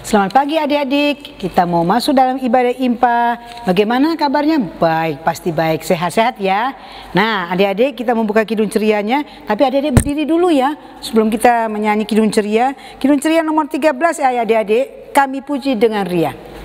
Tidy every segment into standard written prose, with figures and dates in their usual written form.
Selamat pagi adik-adik, kita mau masuk dalam ibadah IMPA. Bagaimana kabarnya? Baik, pasti baik, sehat-sehat ya. Nah adik-adik, kita membuka kidung cerianya. Tapi adik-adik berdiri dulu ya, sebelum kita menyanyi kidung ceria. Kidung ceria nomor 13 ya adik-adik, kami puji dengan riang.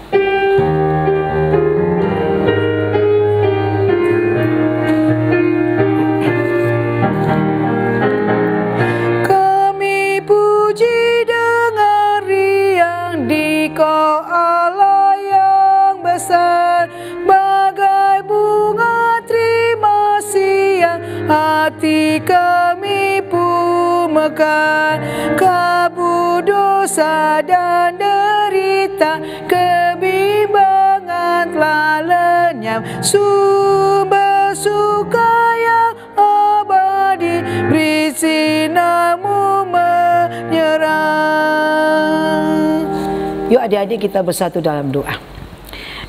Kau Allah yang besar, bagai bunga terima kasih yang hati kami pun mekar. Kabut dosa dan derita, kebimbangan telah lenyap. Sumber suka yang abadi, beri sinarmu menyerang. Yuk adik-adik kita bersatu dalam doa.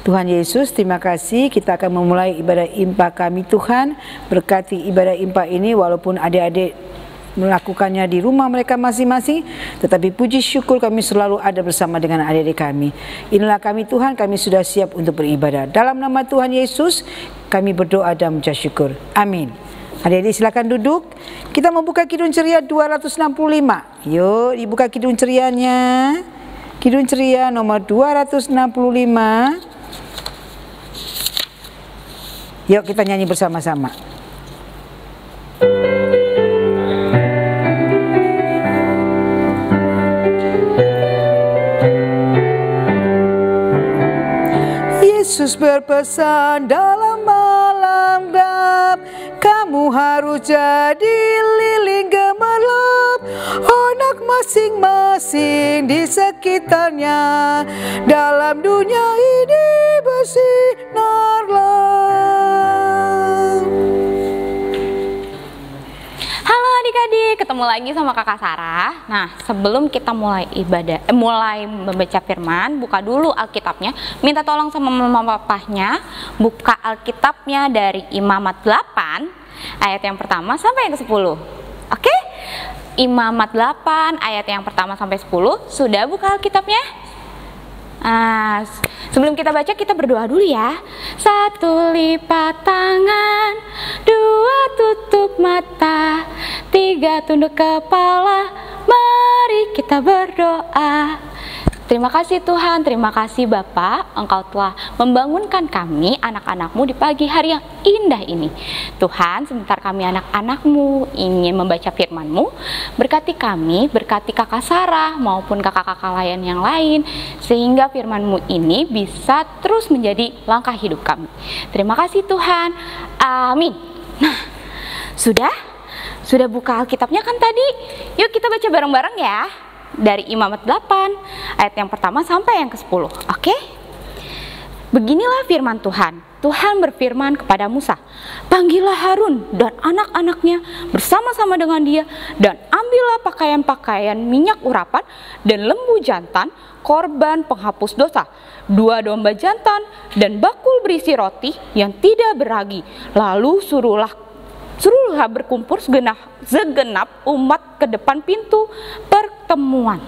Tuhan Yesus, terima kasih, kita akan memulai ibadah IMPA kami Tuhan. Berkati ibadah IMPA ini walaupun adik-adik melakukannya di rumah mereka masing-masing, tetapi puji syukur kami selalu ada bersama dengan adik-adik kami. Inilah kami Tuhan, kami sudah siap untuk beribadah. Dalam nama Tuhan Yesus kami berdoa dan mengucap syukur. Amin. Adik-adik silakan duduk. Kita membuka kidung ceria 265. Yuk dibuka kidung cerianya. Kidung ceria nomor 265. Yuk kita nyanyi bersama-sama. Yesus berpesan dalam malam gelap, kamu harus jadi lilin gemerlap. Anak masing-masing di sekitarnya, dalam dunia ini bersinarlah. Halo adik-adik, ketemu lagi sama kakak Sarah. Nah, sebelum kita mulai mulai membaca firman, buka dulu Alkitabnya. Minta tolong sama mama papahnya, buka Alkitabnya dari Imamat 8 ayat yang pertama sampai yang ke-10. Oke? Imamat 8 ayat yang pertama sampai 10. Sudah buka Alkitabnya? Nah, sebelum kita baca, kita berdoa dulu ya. 1 lipat tangan, 2 tutup mata, 3 tunduk kepala, mari kita berdoa. Terima kasih Tuhan, terima kasih Bapak, Engkau telah membangunkan kami anak-anak-Mu di pagi hari yang indah ini. Tuhan, sebentar kami anak-anak-Mu ingin membaca firman-Mu, berkati kami, berkati kakak Sarah maupun kakak-kakak lain yang lain, sehingga firman-Mu ini bisa terus menjadi langkah hidup kami. Terima kasih Tuhan, amin. Nah, sudah buka Alkitabnya kan tadi? Yuk kita baca bareng-bareng ya. Dari Imamat 8 ayat yang pertama sampai yang ke-10. Oke? Beginilah firman Tuhan. Tuhan berfirman kepada Musa, panggillah Harun dan anak-anaknya bersama-sama dengan dia, dan ambillah pakaian-pakaian minyak urapan dan lembu jantan, korban penghapus dosa, 2 domba jantan, dan bakul berisi roti yang tidak beragi. Lalu suruhlah berkumpul segenap umat ke depan pintu pertemuan.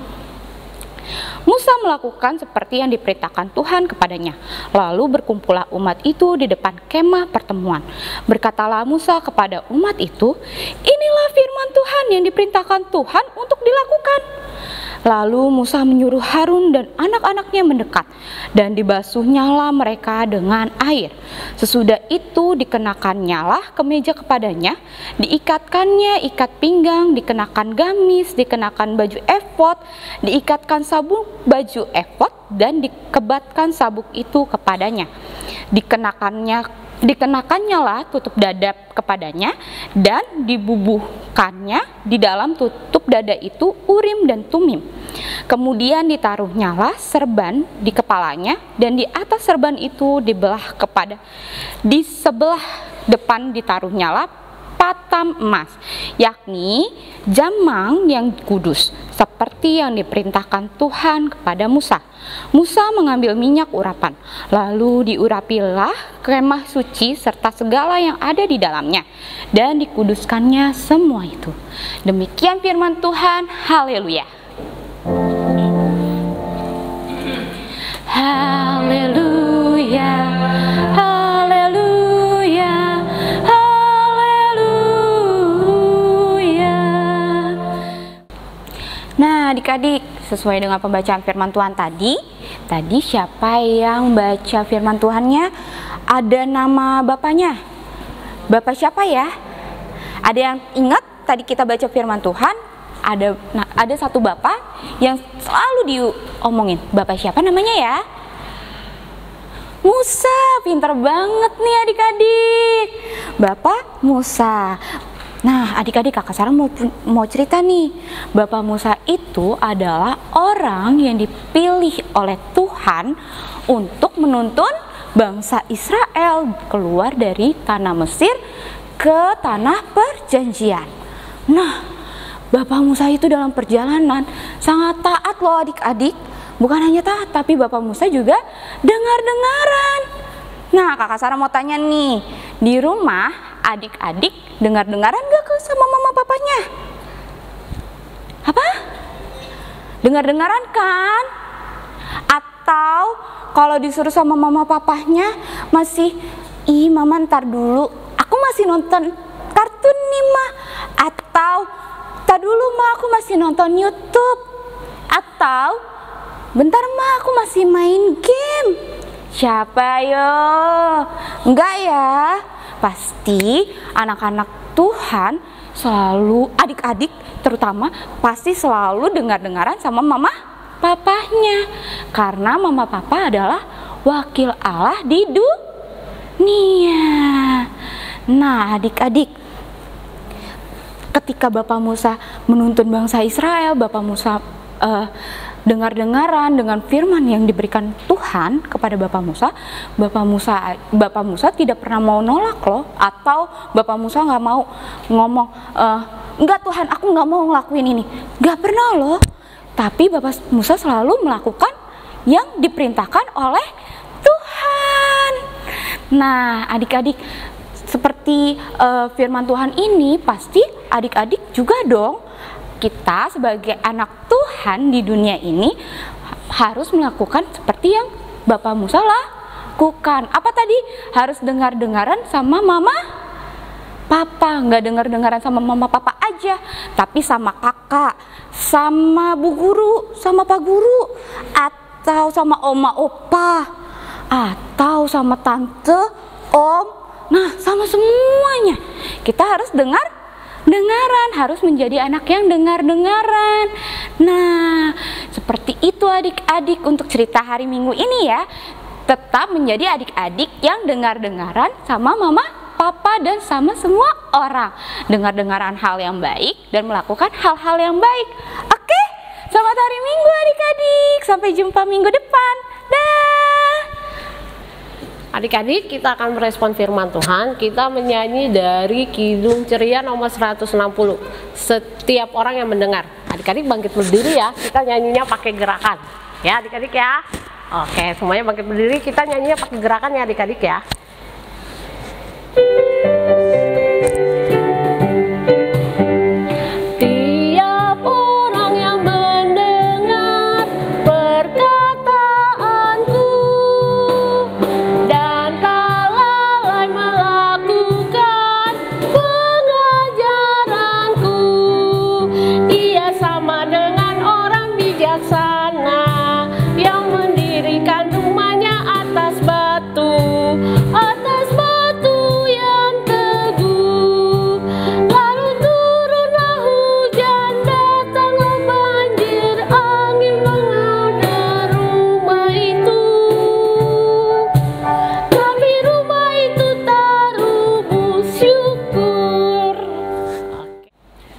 Musa melakukan seperti yang diperintahkan Tuhan kepadanya. Lalu berkumpullah umat itu di depan kemah pertemuan. Berkatalah Musa kepada umat itu, inilah firman Tuhan yang diperintahkan Tuhan untuk dilakukan. Lalu Musa menyuruh Harun dan anak-anaknya mendekat, dan dibasuhnyalah mereka dengan air. Sesudah itu dikenakannya kemeja kepadanya, diikatkannya ikat pinggang, dikenakan gamis, dikenakan baju efod, diikatkan sabuk baju efod, dan dikebatkan sabuk itu kepadanya. Dikenakannya tutup dada kepadanya, dan dibubuhkannya di dalam tutup dada itu Urim dan Tumim. Kemudian ditaruhnyalah serban di kepalanya, dan di atas serban itu di sebelah depan ditaruhnyalah patam emas, yakni jamang yang kudus, seperti yang diperintahkan Tuhan kepada Musa. Musa mengambil minyak urapan, lalu diurapilah kemah suci serta segala yang ada di dalamnya, dan dikuduskannya semua itu. Demikian firman Tuhan, haleluya. Haleluya, haleluya, haleluya. Nah, adik-adik, sesuai dengan pembacaan firman Tuhan tadi siapa yang baca firman Tuhannya? Ada nama bapaknya. Bapak siapa ya? Ada yang ingat tadi kita baca firman Tuhan? Ada satu bapak yang selalu diomongin. Bapak siapa namanya ya? Musa. Pintar banget nih adik-adik. Bapak Musa. Nah, adik-adik, kakak Sarah mau cerita nih. Bapak Musa itu adalah orang yang dipilih oleh Tuhan untuk menuntun bangsa Israel keluar dari tanah Mesir ke tanah perjanjian. Nah, Bapak Musa itu dalam perjalanan sangat taat loh adik-adik. Bukan hanya taat, tapi Bapak Musa juga dengar-dengaran. Nah, kakak Sarah mau tanya nih, di rumah adik-adik dengar-dengaran gak sama mama papanya? Apa? Dengar-dengaran kan? Atau kalau disuruh sama mama papanya masih, ih mama ntar dulu, aku masih nonton kartun nih ma. Atau, ntar dulu ma, aku masih nonton YouTube. Atau, bentar ma, aku masih main game. Siapa yo? Enggak ya? Pasti anak-anak Tuhan selalu, adik-adik terutama, pasti selalu dengar-dengaran sama mama papahnya. Karena mama papa adalah wakil Allah di dunia. Nah adik-adik, ketika Bapak Musa menuntun bangsa Israel, Bapak Musa dengar-dengaran dengan firman yang diberikan Tuhan kepada Bapak Musa tidak pernah mau nolak loh, atau Bapak Musa nggak mau ngomong, enggak Tuhan, aku nggak mau ngelakuin ini, nggak pernah loh. Tapi Bapak Musa selalu melakukan yang diperintahkan oleh Tuhan. Nah adik-adik, seperti firman Tuhan ini, pasti adik-adik juga dong, kita sebagai anak Tuhan di dunia ini harus melakukan seperti yang Bapak Musa lakukan. Apa tadi? Harus dengar-dengaran sama mama papa. Nggak dengar-dengaran sama mama papa aja, tapi sama kakak, sama bu guru, sama pak guru, atau sama oma opa, atau sama tante, om. Nah, sama semuanya kita harus dengaran, harus menjadi anak yang dengar-dengaran. Nah, seperti itu adik-adik untuk cerita hari Minggu ini ya. Tetap menjadi adik-adik yang dengar-dengaran sama mama, papa, dan sama semua orang. Dengar-dengaran hal yang baik dan melakukan hal-hal yang baik. Oke, selamat hari Minggu adik-adik. Sampai jumpa minggu depan. Dah. Adik-adik, kita akan merespon firman Tuhan. Kita menyanyi dari Kidung Ceria nomor 160. Setiap orang yang mendengar. Adik-adik bangkit berdiri ya. Kita nyanyinya pakai gerakan. Ya adik-adik ya. Oke, semuanya bangkit berdiri. Kita nyanyinya pakai gerakan ya adik-adik ya.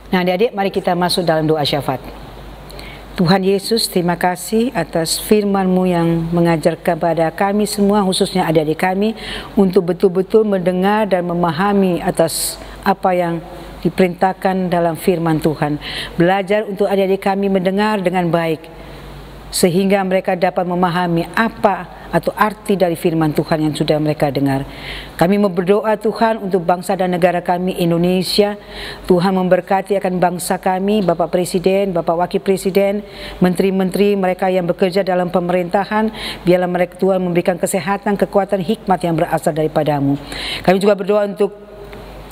Nah adik-adik, mari kita masuk dalam doa syafaat. Tuhan Yesus, terima kasih atas firman-Mu yang mengajarkan kepada kami semua, khususnya adik-adik kami, untuk betul-betul mendengar dan memahami atas apa yang diperintahkan dalam firman Tuhan. Belajar untuk adik-adik kami mendengar dengan baik, sehingga mereka dapat memahami apa atau arti dari firman Tuhan yang sudah mereka dengar. Kami berdoa Tuhan untuk bangsa dan negara kami Indonesia. Tuhan memberkati akan bangsa kami, Bapak Presiden, Bapak Wakil Presiden, menteri-menteri mereka yang bekerja dalam pemerintahan. Biarlah mereka Tuhan memberikan kesehatan, kekuatan, hikmat yang berasal daripadamu. Kami juga berdoa untuk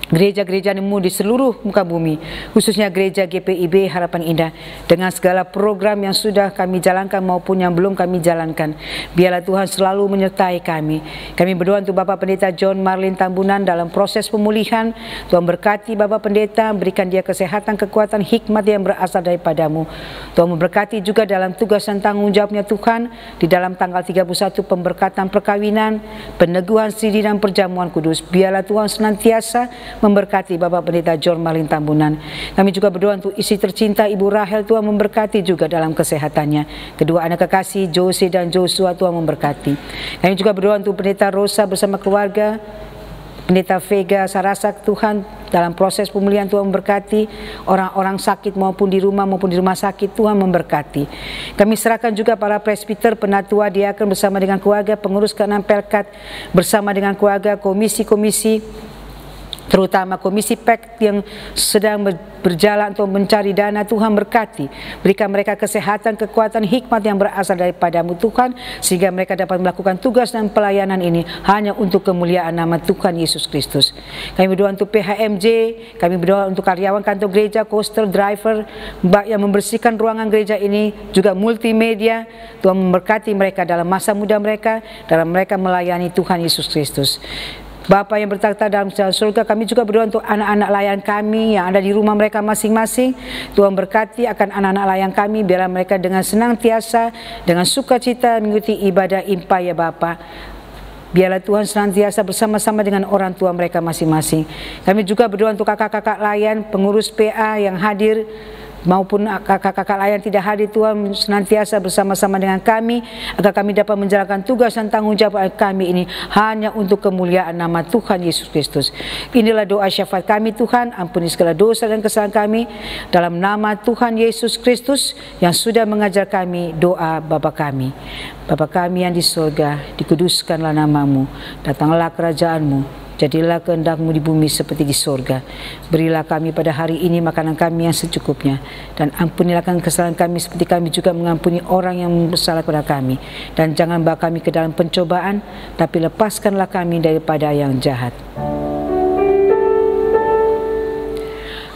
gereja-gereja-Mu di seluruh muka bumi, khususnya gereja GPIB Harapan Indah, dengan segala program yang sudah kami jalankan maupun yang belum kami jalankan. Biarlah Tuhan selalu menyertai kami. Kami berdoa untuk Bapak Pendeta John Marlin Tambunan dalam proses pemulihan. Tuhan berkati Bapak Pendeta, berikan dia kesehatan, kekuatan, hikmat yang berasal daripadamu. Tuhan memberkati juga dalam tugas dan tanggung jawabnya Tuhan, di dalam tanggal 31 pemberkatan perkawinan, peneguhan siri dan perjamuan kudus. Biarlah Tuhan senantiasa memberkati Bapak Pendeta John Marlin Tambunan. Kami juga berdoa untuk istri tercinta Ibu Rahel, Tuhan memberkati juga dalam kesehatannya. Kedua anak kekasih Jose dan Joshua, Tuhan memberkati. Kami juga berdoa untuk Pendeta Rosa bersama keluarga, Pendeta Vega Sarasak, Tuhan dalam proses pemulihan Tuhan memberkati orang-orang sakit maupun di rumah sakit, Tuhan memberkati. Kami serahkan juga para presbiter, penatua, diakon bersama dengan keluarga, pengurus ke-6 Pelkat bersama dengan keluarga, komisi-komisi, terutama komisi PEK yang sedang berjalan untuk mencari dana. Tuhan berkati, berikan mereka kesehatan, kekuatan, hikmat yang berasal daripadamu Tuhan, sehingga mereka dapat melakukan tugas dan pelayanan ini hanya untuk kemuliaan nama Tuhan Yesus Kristus. Kami berdoa untuk PHMJ, kami berdoa untuk karyawan kantor gereja, coaster, driver, mbak yang membersihkan ruangan gereja ini, juga multimedia. Tuhan memberkati mereka dalam masa muda mereka, dalam mereka melayani Tuhan Yesus Kristus. Bapa yang bertakhta dalam surga, kami juga berdoa untuk anak-anak layan kami yang ada di rumah mereka masing-masing. Tuhan berkati akan anak-anak layan kami, biarlah mereka dengan senantiasa, dengan sukacita mengikuti ibadah impa ya Bapa. Biarlah Tuhan senantiasa bersama-sama dengan orang tua mereka masing-masing. Kami juga berdoa untuk kakak-kakak layan, pengurus PA yang hadir, maupun kakak-kakak layan tidak hadir. Tuhan senantiasa bersama-sama dengan kami, agar kami dapat menjalankan tugas dan tanggung jawab kami ini hanya untuk kemuliaan nama Tuhan Yesus Kristus. Inilah doa syafaat kami Tuhan, ampuni segala dosa dan kesalahan kami, dalam nama Tuhan Yesus Kristus yang sudah mengajar kami doa Bapa kami. Bapa kami yang di surga, dikuduskanlah namamu, datanglah kerajaanmu, jadilah kehendak-Mu di bumi seperti di surga. Berilah kami pada hari ini makanan kami yang secukupnya, dan ampunilah kesalahan kami seperti kami juga mengampuni orang yang bersalah kepada kami. Dan jangan bawa kami ke dalam pencobaan, tapi lepaskanlah kami daripada yang jahat.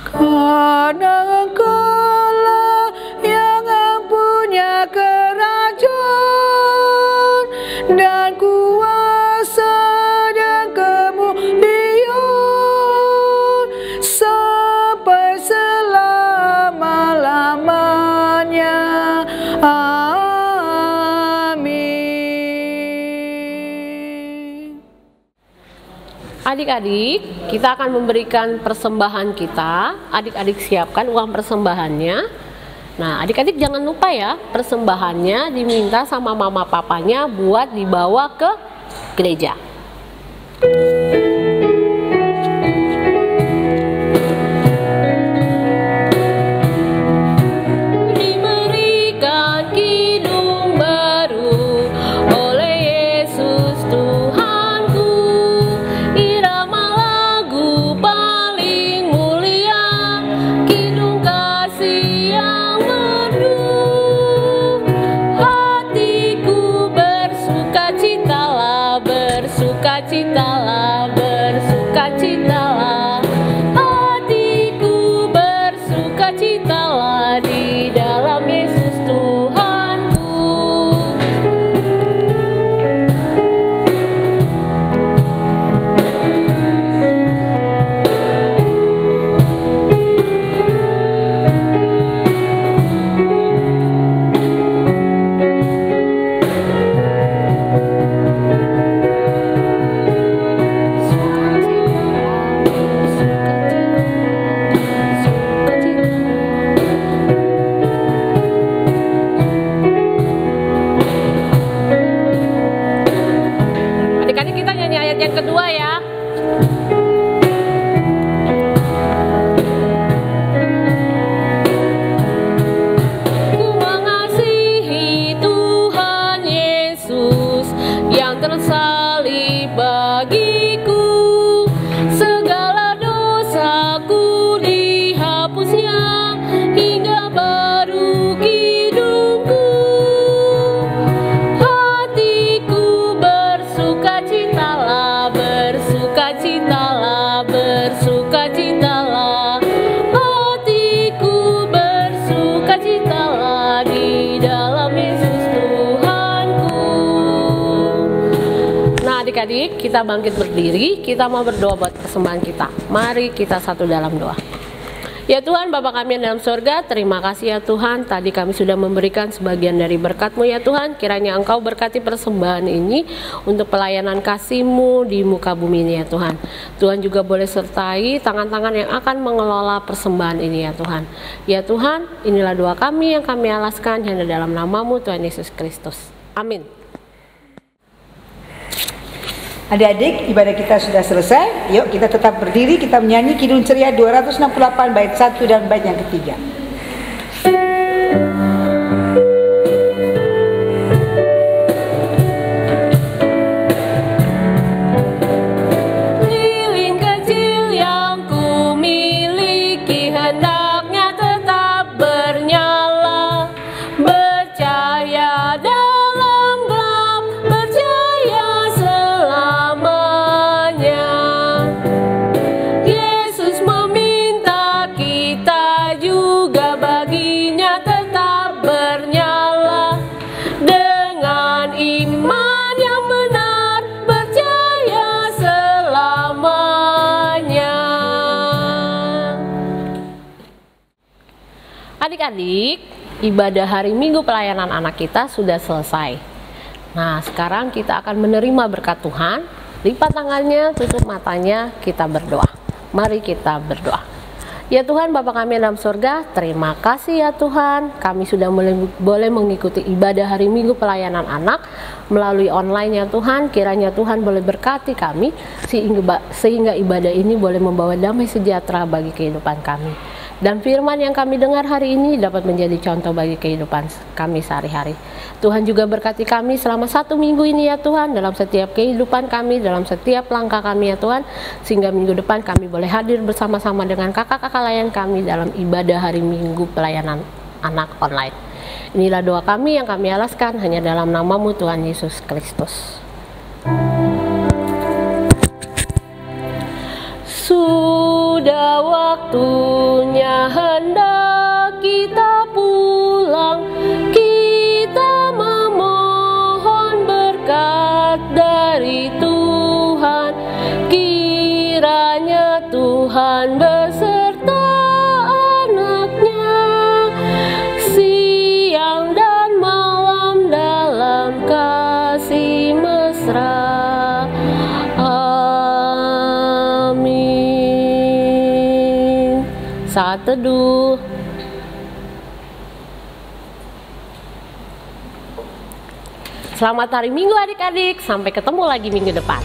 Karena Engkaulah yang mempunyai kerajaan dan kuasa dan kemuliaan sampai selama-lamanya. Amin. Adik-adik, kita akan memberikan persembahan kita. Adik-adik siapkan uang persembahannya. Nah, adik-adik jangan lupa ya, persembahannya diminta sama mama papanya buat dibawa ke gereja. Diberikan kidung baru oleh Yesus Tuhanku, irama lagu paling mulia, kidung kasih yang merdu. Hatiku bersukacitalah, bersukacitalah, bersukacitalah. Hatiku bersukacitalah di dalam Yesus Tuhanku. Adik-adik, kita nyanyi ayat yang kedua ya. Ku mengasihi Tuhan Yesus kembali bagiku, segala dosaku dihapusnya, hingga baru hidupku. Hatiku bersukacitalah, bersukacitalah, bersukacitalah. Hatiku bersukacitalah di dalam Yesus Tuhanku. Nah adik-adik, kita bangkit berdiri, kita mau berdoa buat persembahan kita. Mari kita satu dalam doa. Ya Tuhan, Bapa kami yang dalam surga, terima kasih ya Tuhan. Tadi kami sudah memberikan sebagian dari berkat-Mu ya Tuhan. Kiranya Engkau berkati persembahan ini untuk pelayanan kasih-Mu di muka bumi ini ya Tuhan. Tuhan juga boleh sertai tangan-tangan yang akan mengelola persembahan ini ya Tuhan. Ya Tuhan, inilah doa kami yang kami alaskan hanya dalam nama-Mu Tuhan Yesus Kristus. Amin. Adik-adik, ibadah kita sudah selesai. Yuk kita tetap berdiri, kita menyanyi Kidung Ceria 268 bait 1 dan bait yang ketiga. Lilin kecil yang ku miliki hendaknya tetap bernyala, bercahaya dalam gelap, bercahaya selamanya. Yesus meminta kita juga baginya tetap bernyala, dengan iman yang benar, percaya selamanya. Adik-adik, ibadah hari Minggu pelayanan anak kita sudah selesai. Nah, sekarang kita akan menerima berkat Tuhan. Lipat tangannya, tutup matanya, kita berdoa. Mari kita berdoa. Ya Tuhan, Bapa kami yang dalam surga, terima kasih ya Tuhan. Kami sudah boleh mengikuti ibadah hari Minggu pelayanan anak melalui online ya Tuhan. Kiranya Tuhan boleh berkati kami sehingga ibadah ini boleh membawa damai sejahtera bagi kehidupan kami. Dan firman yang kami dengar hari ini dapat menjadi contoh bagi kehidupan kami sehari-hari. Tuhan juga berkati kami selama 1 minggu ini ya Tuhan, dalam setiap kehidupan kami, dalam setiap langkah kami ya Tuhan, sehingga minggu depan kami boleh hadir bersama-sama dengan kakak-kakak layan kami dalam ibadah hari Minggu pelayanan anak online. Inilah doa kami yang kami alaskan hanya dalam nama-Mu Tuhan Yesus Kristus. Sudah waktunya hendak kita pulang, kita memohon berkat dari Tuhan. Kiranya Tuhan beserta anak-Nya siang dan malam dalam kasih mesra. Saat teduh. Selamat hari Minggu adik-adik. Sampai ketemu lagi minggu depan.